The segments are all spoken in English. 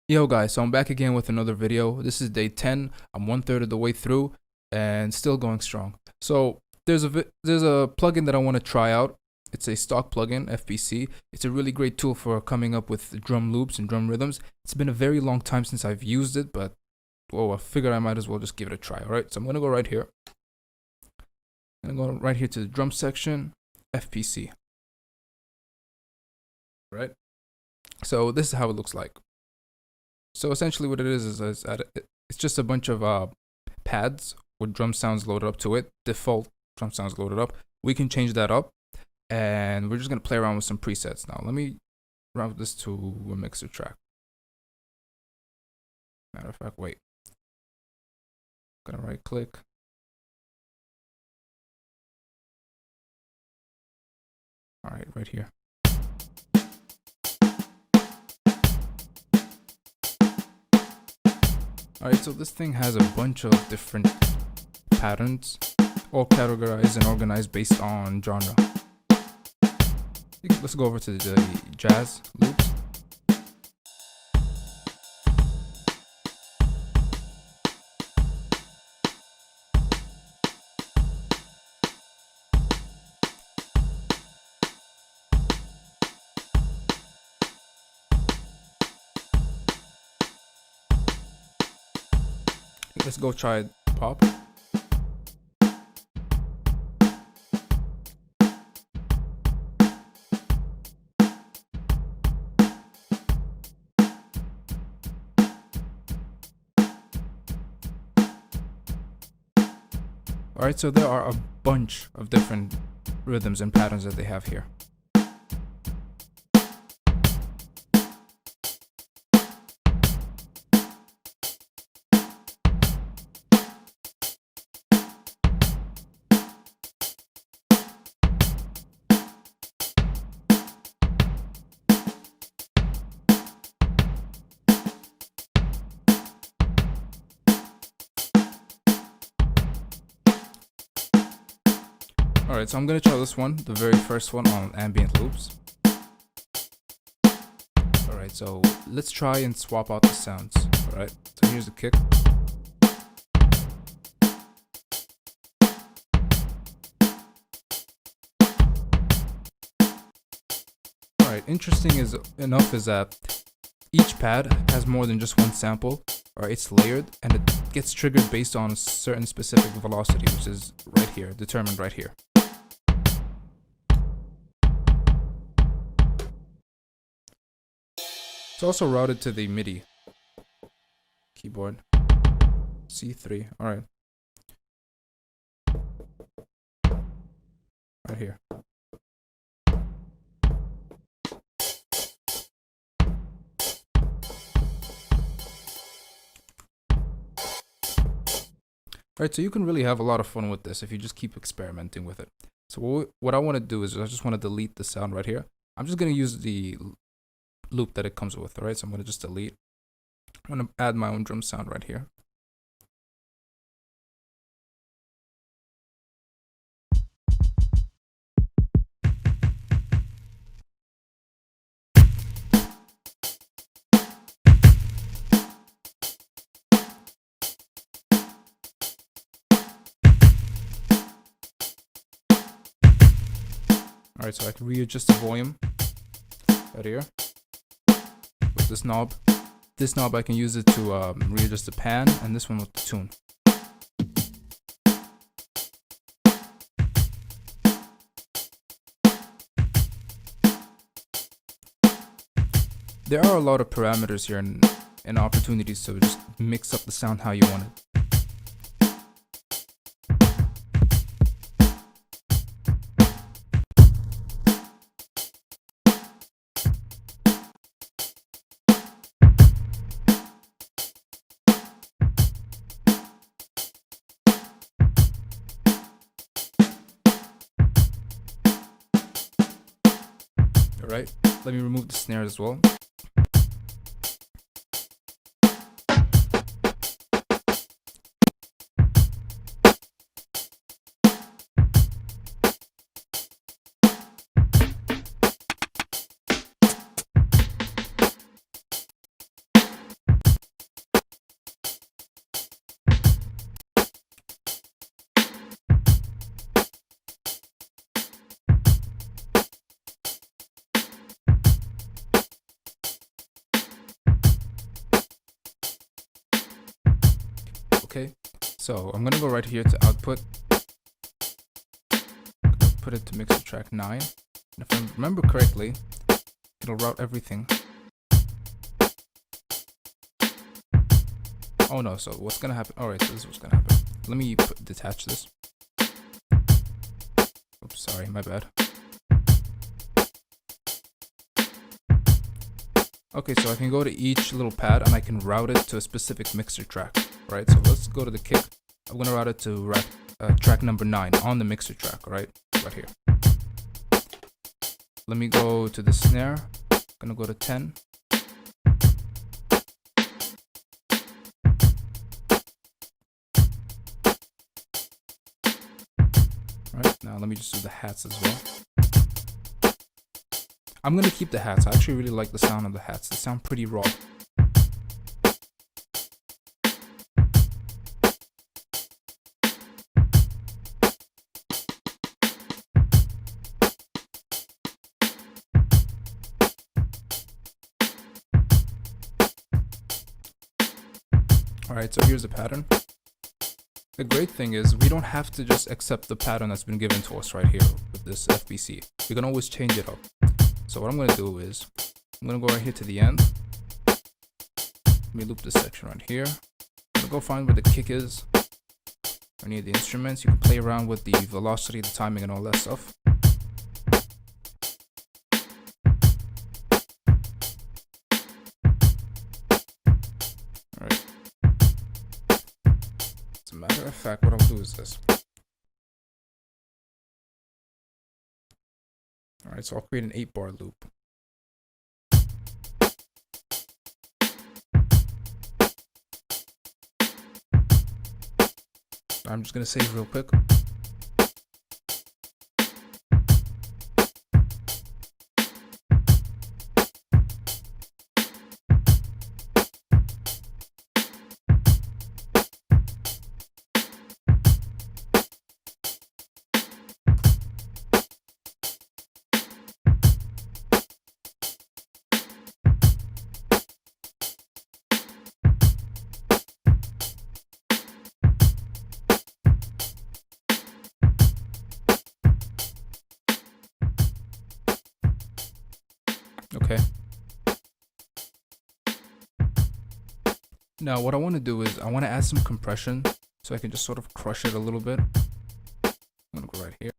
Yo guys, so I'm back again with another video. This is day 10. I'm 1/3 of the way through and still going strong. So there's a plugin that I want to try out. It's a stock plugin, FBC. It's a really great tool for coming up with drum loops and drum rhythms. It's been a very long time since I've used it, but I figured I might as well just give it a try. Alright, so I'm gonna go right here. I'm gonna go right here to the drum section, FBC. Right? So this is how it looks like. So essentially what it is it's just a bunch of pads with drum sounds loaded up to it, default drum sounds loaded up. We can change that up, and we're just going to play around with some presets. Now let me route this to a mixer track. Matter of fact, wait. I'm going to right click. Alright, right here. Alright, so this thing has a bunch of different patterns, all categorized and organized based on genre. Let's go over to the jazz loops. Let's go try pop. Alright, so there are a bunch of different rhythms and patterns that they have here. Alright, so I'm going to try this one, the very first one on Ambient Loops. Alright, so let's try and swap out the sounds. Alright, so here's the kick. Alright, interesting enough is that each pad has more than just one sample. Alright, it's layered and it gets triggered based on a certain specific velocity, which is right here, determined right here. It's also routed to the MIDI keyboard. C3. Alright. Right here. Alright, so you can really have a lot of fun with this if you just keep experimenting with it. So what I want to do is I just want to delete the sound right here. I'm just going to use the loop that it comes with. Alright, so I'm going to just delete. I'm going to add my own drum sound right here. Alright, so I can readjust the volume right here with this knob. This knob I can use it to readjust the pan, and this one with the tune. There are a lot of parameters here and opportunities to just mix up the sound how you want it. Alright, let me remove the snare as well. Okay, so I'm gonna go right here to output, put it to mixer track 9, and if I remember correctly, it'll route everything. Oh no, so what's gonna happen? Alright, so this is what's gonna happen. Let me detach this. Oops, sorry, my bad. Okay, so I can go to each little pad and I can route it to a specific mixer track. Right, so let's go to the kick. I'm gonna route it to track number 9 on the mixer track, right here. Let me go to the snare. I'm gonna go to 10. Right, now let me just do the hats as well. I'm gonna keep the hats. I actually really like the sound of the hats. They sound pretty raw. Alright, so here's the pattern. The great thing is we don't have to just accept the pattern that's been given to us right here with this FBC. We can always change it up. So what I'm going to do is I'm going to go right here to the end. Let me loop this section right here. I'm going to go find where the kick is. I need the instruments. You can play around with the velocity, the timing, and all that stuff. Alright. As a matter of fact, what I'll do is this. Alright, so I'll create an 8-bar loop. I'm just going to save real quick. Okay. Now what I want to do is I want to add some compression so I can just sort of crush it a little bit. I'm going to go right here.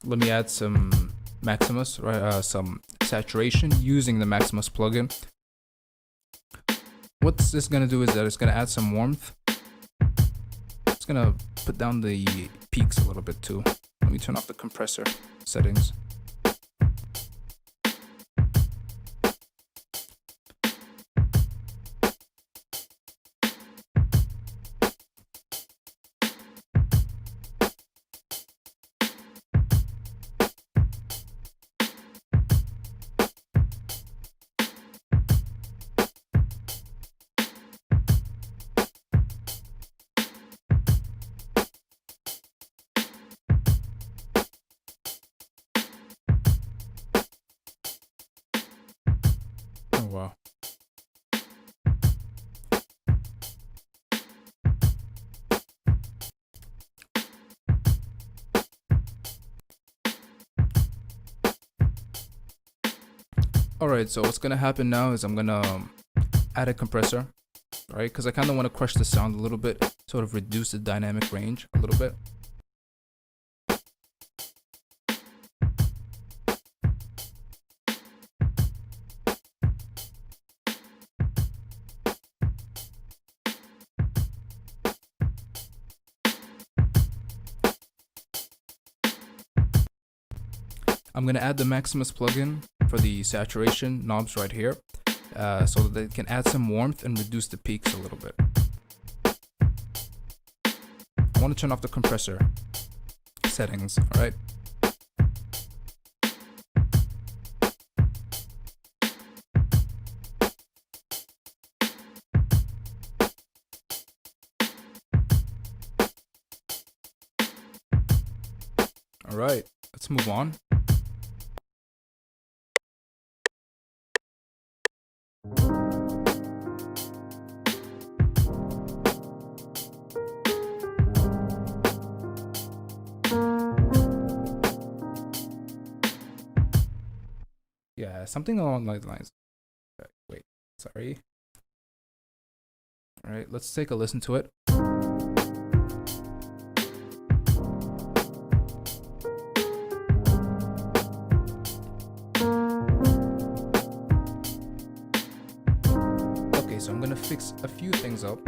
Let me add some Maximus, right? Some saturation using the Maximus plugin. What this is gonna do is that it's gonna add some warmth. It's gonna put down the peaks a little bit too. Let me turn off the compressor settings. Oh wow. Alright, so what's gonna happen now is I'm gonna add a compressor, right? Because I kind of want to crush the sound a little bit, sort of reduce the dynamic range a little bit. I'm going to add the Maximus plugin for the saturation knobs right here, so that they can add some warmth and reduce the peaks a little bit. I want to turn off the compressor settings, alright? All right, let's move on. Yeah, something along those lines. Wait, sorry. All right, let's take a listen to it. Okay, so I'm gonna fix a few things up.